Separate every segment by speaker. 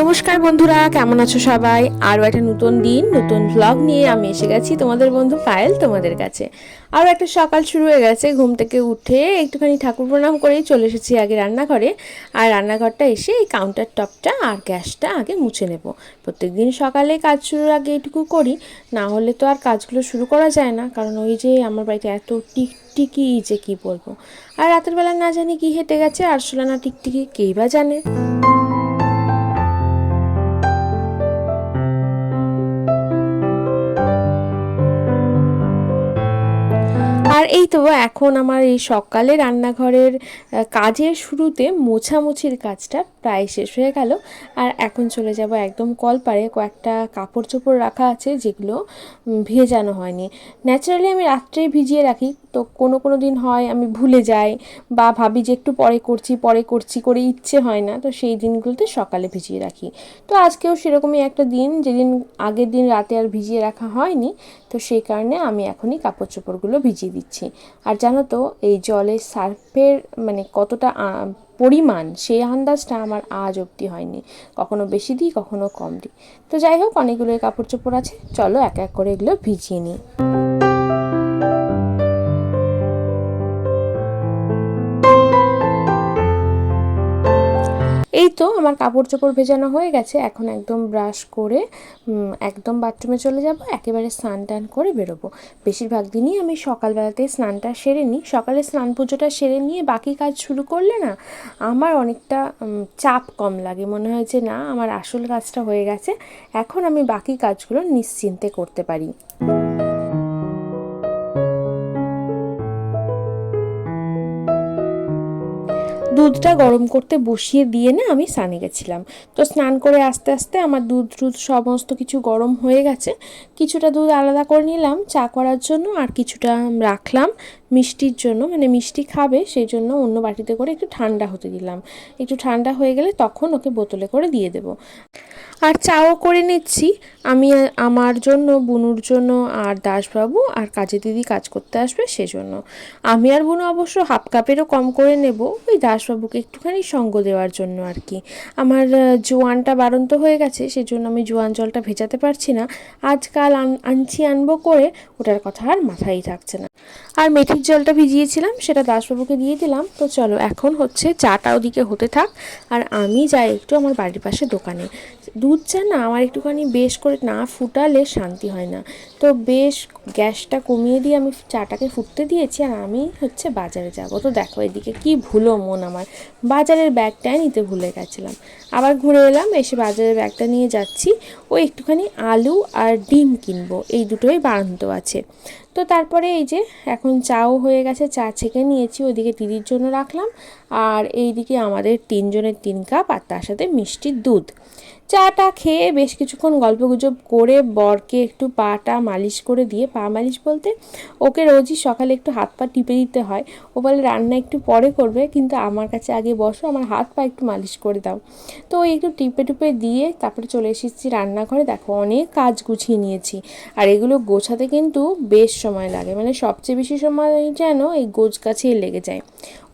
Speaker 1: নমস্কার বন্ধুরা, কেমন আছো সবাই? আরও একটা নতুন দিন নতুন ব্লগ নিয়ে আমি এসে গেছি তোমাদের বন্ধু পায়েল তোমাদের কাছে। আরও একটা সকাল শুরু হয়ে গেছে। ঘুম থেকে উঠে একটুখানি ঠাকুর প্রণাম করেই চলে এসেছি আগে রান্নাঘরে। আর রান্নাঘরটা এসে এই কাউন্টার টপটা আর গ্যাসটা আগে মুছে নেব। প্রত্যেকদিন সকালে কাজ শুরুর আগে এটুকু করি, না হলে তো আর কাজগুলো শুরু করা যায় না। কারণ ওই যে আমার বাড়িতে এত টিকটিকি যে কী বলবো। আর রাতের বেলা না জানি কি হেঁটে গেছে আরশোলা না টিকটিকি, কেই বা জানে। আর এই তো এখন আমার এই সকালে রান্নাঘরের কাজের শুরুতে মোছামুছির কাজটা প্রায় শেষ হয়ে গেল। আর এখন চলে যাব একদম কলপারে। কয়েকটা কাপড় চোপড় রাখা আছে যেগুলো ভেজানো হয়নি। ন্যাচারালি আমি রাত্রেই ভিজিয়ে রাখি, তো কোনো কোনো দিন হয় আমি ভুলে যাই বা ভাবি যে একটু পরে করছি করে ইচ্ছে হয় না, তো সেই দিনগুলোতে সকালে ভিজিয়ে রাখি। তো আজকেও সেরকমই একটা দিন, যেদিন আগের দিন রাতে আর ভিজিয়ে রাখা হয়নি, তো সেই কারণে আমি এখনই কাপড় চোপড়গুলো ভিজিয়ে দিচ্ছি। আর জানো তো এই জলের সার্ফের মানে কতটা পরিমাণ, সেই আন্দাজটা আমার আজ অবধি হয়নি। কখনো বেশি দিই, কখনো কম দিই। তো যাই হোক, অনেকগুলো কাপড় চোপড় আছে, চলো এক এক করে এগুলো ভিজিয়ে নিই। এই তো আমার কাপড় চোপড় ভেজানো হয়ে গেছে। এখন একদম ব্রাশ করে একদম বাথরুমে চলে যাব, একেবারে স্নান টান করে বেরোবো। বেশিরভাগ দিনই আমি সকালবেলাতেই স্নানটা সেরে নিই। সকালে স্নান পুজোটা সেরে নিয়ে বাকি কাজ শুরু করলে না আমার অনেকটা চাপ কম লাগে। মনে হয় যে না, আমার আসল কাজটা হয়ে গেছে, এখন আমি বাকি কাজগুলো নিশ্চিন্তে করতে পারি। দুধটা গরম করতে বসিয়ে দিয়ে না আমি স্নানে গেছিলাম। তো স্নান করে আস্তে আস্তে আমার দুধ সমস্ত কিছু গরম হয়ে গেছে। কিছুটা দুধ আলাদা করে নিলাম চা করার জন্য, আর কিছুটা রাখলাম মিষ্টির জন্য, মানে মিষ্টি খাবে সেই জন্য অন্য বাটিতে করে একটু ঠান্ডা হতে দিলাম। একটু ঠান্ডা হয়ে গেলে তখন ওকে বোতলে করে দিয়ে দেবো। আর চাও করে নিচ্ছি আমি আমার জন্য, বুনুর জন্য, আর দাসবাবু আর কাজে দিদি কাজ করতে আসবে সেজন্য। আমি আর বুনু অবশ্য হাফ কাপেরও কম করে নেব, ওই দাসবাবুকে একটুখানি সঙ্গ দেওয়ার জন্য আর কি। আমার জোয়ানটা বাড়ন্ত হয়ে গেছে, সেজন্য আমি জোয়ান জলটা ভেজাতে পারছি না। আজকাল আনবো করে ওটার কথা আর মাথায় থাকছে না। আর মেথির জলটা ভিজিয়েছিলাম, সেটা দাসবাবুকে দিয়ে দিলাম। তো চলো এখন হচ্ছে চাটা ওদিকে হতে থাক, আর আমি যাই একটু আমার বাড়ির পাশে দোকানে। দুধ চা না আমার একটুখানি বেশ করে না ফুটালে শান্তি হয় না। তো বেশ গ্যাসটা কমিয়ে দিয়ে আমি চাটাকে ফুটতে দিয়েছি, আর আমি হচ্ছে বাজারে যাব। তো দেখো এদিকে কি ভুলো মন আমার, বাজারের ব্যাগটাই নিতে ভুলে গেছিলাম। আবার ঘুরে এলাম, এসে বাজারের ব্যাগটা নিয়ে যাচ্ছি। ও একটুখানি আলু আর ডিম কিনবো, এই দুটোই বাড়ন্ত আছে। তো তারপরে এই যে এখন চাও হয়ে গেছে, চা ছেঁকে নিয়েছি, ওইদিকে দিদির জন্য রাখলাম। আর এইদিকে আমাদের 3 জনের 3 কাপ, আর তার সাথে মিষ্টির দুধ। চাটা খেয়ে বেশ কিছুক্ষণ গল্পগুজব করে বরকে একটু পাটা মালিশ করে দিয়ে, পা মালিশ বলতে ওকে রোজই সকালে একটু হাত পা টিপে দিতে হয়। ও বলে রান্না একটু পরে করবে, কিন্তু আমার কাছে আগে বসো, আমার হাত পা একটু মালিশ করে দাও। তো ওই একটু টিপে টিপে দিয়ে তারপরে চলে এসেছি রান্নাঘরে। দেখো অনেক কাজ গুছিয়ে নিয়েছি, আর এগুলো গোছাতে কিন্তু বেশ সময় লাগে, মানে সবচেয়ে বেশি সময় যেন এই গোছ গাছেই লেগে যায়।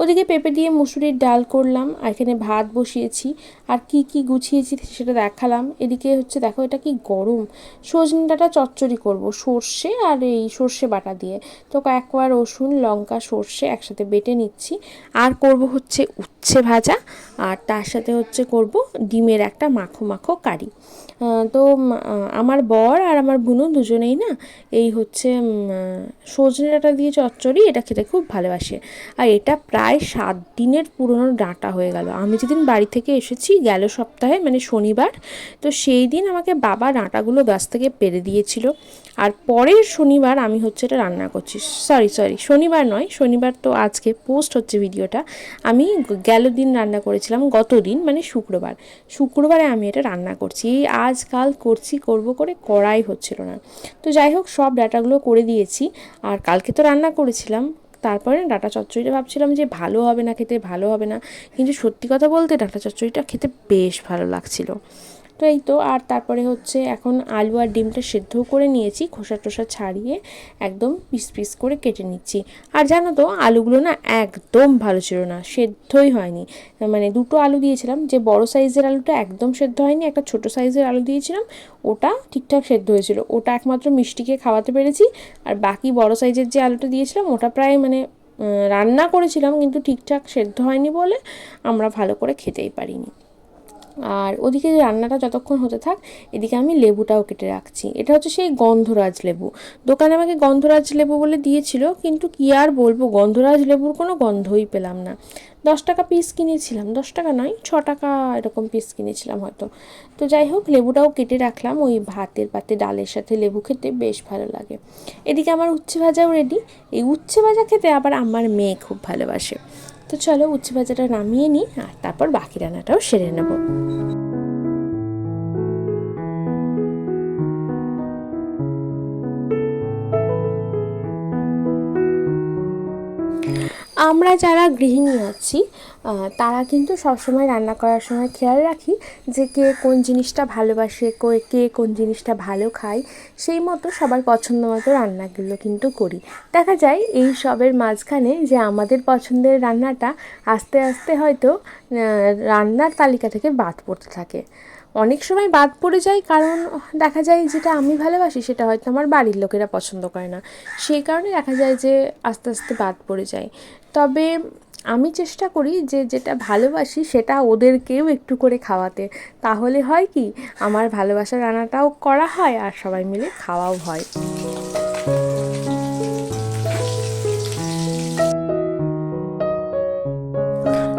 Speaker 1: ওদিকে পেঁপে দিয়ে মুসুরির ডাল করলাম, আর এখানে ভাত বসিয়েছি। আর কি কি গুছিয়েছি সেটা দেখালাম। এদিকে হচ্ছে দেখো এটা কি গরম, সজনে ডাঁটা চচ্চড়ি করব সর্ষে আর এই সর্ষে বাটা দিয়ে। তো কয়েকবার রসুন লঙ্কা সর্ষে একসাথে বেটে নিচ্ছি। আর করব হচ্ছে উচ্ছে ভাজা, আর তার সাথে হচ্ছে করব ডিমের একটা মাখো মাখো কারি। তো আমার বর আর আমার বুনু দুজনেই না এই হচ্ছে সজনে ডাঁটা দিয়ে চচ্চড়ি এটা খেতে খুব ভালোবাসে। আর এটা প্রায় 7 দিনের পুরনো ডাঁটা হয়ে গেল। আমি যেদিন বাড়ি থেকে এসেছি গেল সপ্তাহে, মানে শনিবার, তো সেই দিন আমাকে বাবা ডাঁটাগুলো গাছ থেকে পেরে দিয়েছিল। আর পরের শনিবার আমি হচ্ছে এটা রান্না করছি। সরি শনিবার নয়, শনিবার তো আজকে পোস্ট হচ্ছে ভিডিওটা। আমি গেল দিন রান্না করেছিলাম, গত দিন মানে শুক্রবারে আমি এটা রান্না করছি। এই আজকাল করব করে করাই হচ্ছিল না। তো যাই হোক, সব ডাঁটাগুলো করে দিয়েছি। আর কালকে তো রান্না করেছিলাম, তারপরে ডাঁটা চচ্চড়িটা ভাবছিলাম যে ভালো হবে না খেতে, ভালো হবে না, কিন্তু সত্যি কথা বলতে ডাঁটা চচ্চড়িটা খেতে বেশ ভালো লাগছিল। তো এই তো। আর তারপরে হচ্ছে এখন আলু আর ডিমটা সেদ্ধও করে নিয়েছি, খোসা টোসা ছাড়িয়ে একদম পিস পিস করে কেটে নিচ্ছি। আর জানো তো আলুগুলো না একদম ভালো ছিল না, সেদ্ধই হয়নি। মানে দুটো আলু দিয়েছিলাম, যে বড় সাইজের আলুটা একদম সেদ্ধ হয়নি, একটা ছোট সাইজের আলু দিয়েছিলাম, ওটা ঠিকঠাক সেদ্ধ হয়েছিল, ওটা একমাত্র মিষ্টিকে খাওয়াতে পেরেছি। আর বাকি বড় সাইজের যে আলুটা দিয়েছিলাম ওটা প্রায় মানে রান্না করেছিলাম কিন্তু ঠিকঠাক সেদ্ধ হয়নি বলে আমরা ভালো করে খেতেই পারিনি। আর ওদিকে রান্নাটা যতক্ষণ হতে থাক, এদিকে আমি লেবুটাও কেটে রাখছি। এটা হচ্ছে সেই গন্ধরাজ লেবু, দোকানে আমাকে গন্ধরাজ লেবু বলে দিয়েছিল, কিন্তু কি আর বলবো, গন্ধরাজ লেবুর কোনো গন্ধই পেলাম না। 10 টাকা পিস কিনেছিলাম, 10 টাকা নয় 6 টাকা এরকম পিস কিনেছিলাম হয়তো। তো যাই হোক, লেবুটাও কেটে রাখলাম, ওই ভাতের পাতে ডালের সাথে লেবু খেতে বেশ ভালো লাগে। এদিকে আমার উচ্ছে ভাজাও রেডি। এই উচ্ছে ভাজা খেতে আবার আমার মেয়ে খুব ভালোবাসে। তো চলো উচ্ছে ভাজাটা নামিয়ে নিই, আর তারপর বাকি রান্নাটাও সেরে নেব। আমরা যারা গৃহিণী আছি তারা কিন্তু সবসময় রান্না করার সময় খেয়াল রাখি যে কে কোন জিনিসটা ভালোবাসে, কে কোন জিনিসটা ভালো খায়, সেই মতো সবার পছন্দ মতো রান্নাগুলো কিন্তু করি। দেখা যায় এই সবের মাঝখানে যে আমাদের পছন্দের রান্নাটা আস্তে আস্তে হয়তো রান্নার তালিকা থেকে বাদ পড়তে থাকে। অনেক সময় বাদ পড়ে যায় কারণ দেখা যায় যেটা আমি ভালোবাসি সেটা হয়তো আমার বাড়ির লোকেরা পছন্দ করে না, সেই কারণে দেখা যায় যে আস্তে আস্তে বাদ পড়ে যায়। তবে আমি চেষ্টা করি যে যেটা ভালোবাসি সেটা ওদেরকেও একটু করে খাওয়াতে, তাহলে হয় কি আমার ভালোবাসার রান্নাটাও করা হয় আর সবাই মিলে খাওয়াও হয়।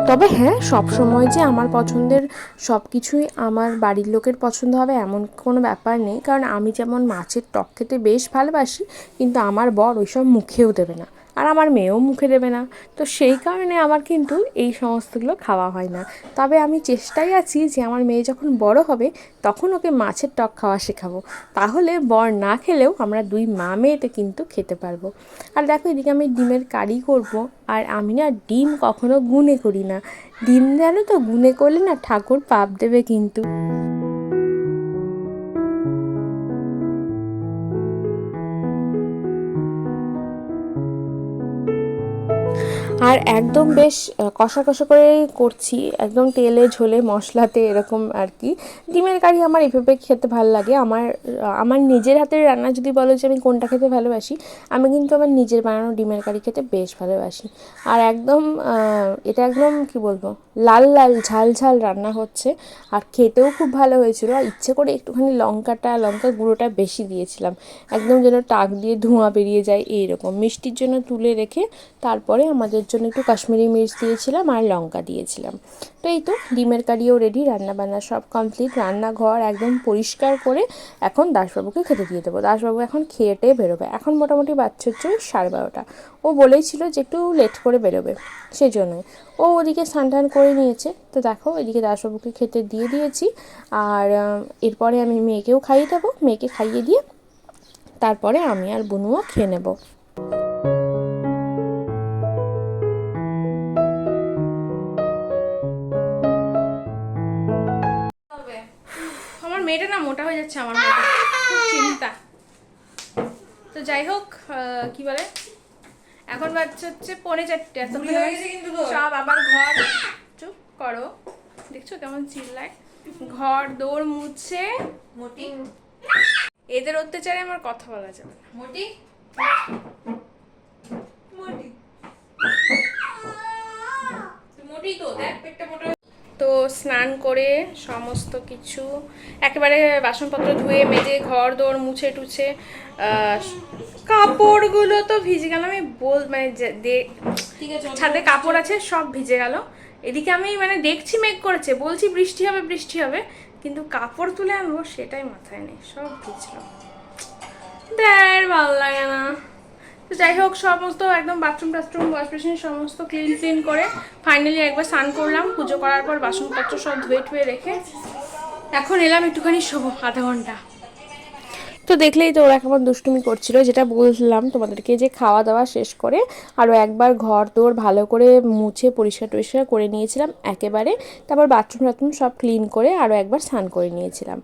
Speaker 1: তবে হ্যাঁ, সব সময় যে আমার পছন্দের সব কিছুই আমার বাড়ির লোকের পছন্দ হবে এমন কোনো ব্যাপার নেই, কারণ আমি যেমন মাছের টক খেতে বেশ ভালোবাসি, কিন্তু আমার বর ওইসব মুখেও দেবে না, আর আমার মেয়েও মুখে দেবে না। তো সেই কারণে আমার কিন্তু এই সমস্তগুলো খাওয়া হয় না। তবে আমি চেষ্টায় আছি যে আমার মেয়ে যখন বড় হবে তখন ওকে মাছের টক খাওয়া শেখাবো, তাহলে বর না খেলেও আমরা দুই মা মেয়েতে কিন্তু খেতে পারবো। আর দেখো এদিকে আমি ডিমের কারি করব, আর আমি না ডিম কখনো গুনে করি না। ডিম জানো তো গুনে করলে না ঠাকুর পাপ দেবে কিন্তু। আর একদম বেশ কষা কষা করে করছি, একদম তেলে ঝোলে মশলাতে এরকম আর কি। ডিমের কারি আমার এভাবে খেতে ভালো লাগে। আমার আমার নিজের হাতের রান্না যদি বলো যে আমি কোনটা খেতে ভালোবাসি, আমি কিন্তু আমার নিজের বানানো ডিমের কারি খেতে বেশ ভালোবাসি। আর একদম এটা একদম কি বলবো, লাল লাল ঝাল ঝাল রান্না হচ্ছে, আর খেতেও খুব ভালো হয়েছিল। আর ইচ্ছে করে একটুখানি লঙ্কা গুঁড়োটা বেশি দিয়েছিলাম, একদম যেন টাক দিয়ে ধোঁয়া বেরিয়ে যায় এইরকম। মিষ্টির জন্য তুলে রেখে তারপরে আমাদের জন্য একটু কাশ্মীরি মির্চ দিয়েছিলাম আর লঙ্কা দিয়েছিলাম। তো এই তো ডিমের কারিও রেডি, রান্নাবান্না সব কমপ্লিট। রান্নাঘর একদম পরিষ্কার করে এখন দাসবাবুকে খেতে দিয়ে দেবো। দাসবাবু এখন খেয়েটে বেরোবে, এখন মোটামুটি বাচ্চা হচ্ছে 12:30। ও বলেইছিল যে একটু লেট করে বেরোবে, সেই জন্যই ও ওদিকে স্নান টান করে নিয়েছে। তো দেখো এদিকে দাসবাবুকে খেতে দিয়ে দিয়েছি, আর এরপরে আমি মেয়েকেও খাইয়ে দেবো। মেয়েকে খাইয়ে দিয়ে তারপরে আমি আর বুনুও খেয়ে নেবো। আমার মেয়েটা না মোটা হয়ে যাচ্ছে, আমার মেয়েটা খুব চিন্তা। তো যাই হোক, কি বলে, এখন বাচ্চা হচ্ছে 3:45, সব আবার ঘর, চুপ করো, দেখছো কেমন চিল্লায়, ঘর দৌড় মুছে। মোটি এদের অত্যাচারে আমার কথা বলা যাবে না। মোটি মোটি মোটি তো দেখ পেটটা মোটা। তো স্নান করে সমস্ত কিছু একেবারে বাসনপত্র ধুয়ে মেজে ঘর দোর মুছে টুছে কাপড়গুলো তো ভিজে গেল। আমি মানে ছাদে কাপড় আছে সব ভিজে গেল। এদিকে আমি মানে দেখছি মেঘ করেছে, বলছি বৃষ্টি হবে বৃষ্টি হবে, কিন্তু কাপড় তুলে আনবো সেটাই মাথায় নেই, সব ভিজলো। দেয় ভালো লাগে না। তো যাই হোক, সমস্ত একদম বাথরুম টাথরুম ওয়াশ বেসিন সমস্ত ক্লিন করে ফাইনালি একবার স্নান করলাম। পুজো করার পর বাসনপত্র সব ধুয়ে ঠুয়ে রেখে এখন এলাম একটুখানি শোবো আধা ঘন্টা। তো তো দেখলেই তো ওরা কেমন দুষ্টুমি করছিল, যেটা বললাম তোমাদেরকে যে খাওয়া দাওয়া শেষ করে আরও একবার ঘর দোর ভালো করে মুছে পরিষ্কার টরিষ্কার করে নিয়েছিলাম একেবারে। তারপর বাথরুম টাথরুম সব ক্লিন করে আরও একবার স্নান করে নিয়েছিলাম।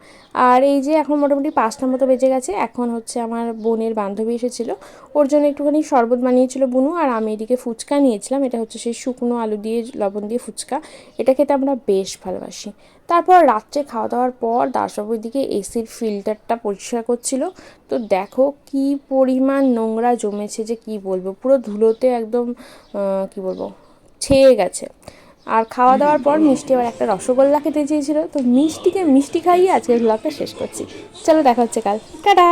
Speaker 1: আর এই যে এখন মোটামুটি 5টার মতো বেজে গেছে। এখন হচ্ছে আমার বোনের বান্ধবী এসেছিলো, ওর জন্য একটুখানি শরবত বানিয়েছিল বুনু, আর আমি এদিকে ফুচকা নিয়েছিলাম। এটা হচ্ছে সেই শুকনো আলু দিয়ে লবণ দিয়ে ফুচকা, এটা খেতে আমরা বেশ ভালোবাসি। তারপর রাত্রে খাওয়া দাওয়ার পর দাসবাবুর দিকে এসির ফিল্টারটা পরিষ্কার করছিল। তো দেখো কি পরিমাণ নোংরা জমেছে যে কি বলবো, পুরো ধুলোতে একদম কি বলবো ছেয়ে গেছে। আর খাওয়া দাওয়ার পর মিষ্টি আবার একটা রসগোল্লা খেতে চেয়েছিল, তো মিষ্টিকে মিষ্টি খাইয়ে আজকের ব্লগটা শেষ করছি। চলো দেখা হচ্ছে কাল, টাটা।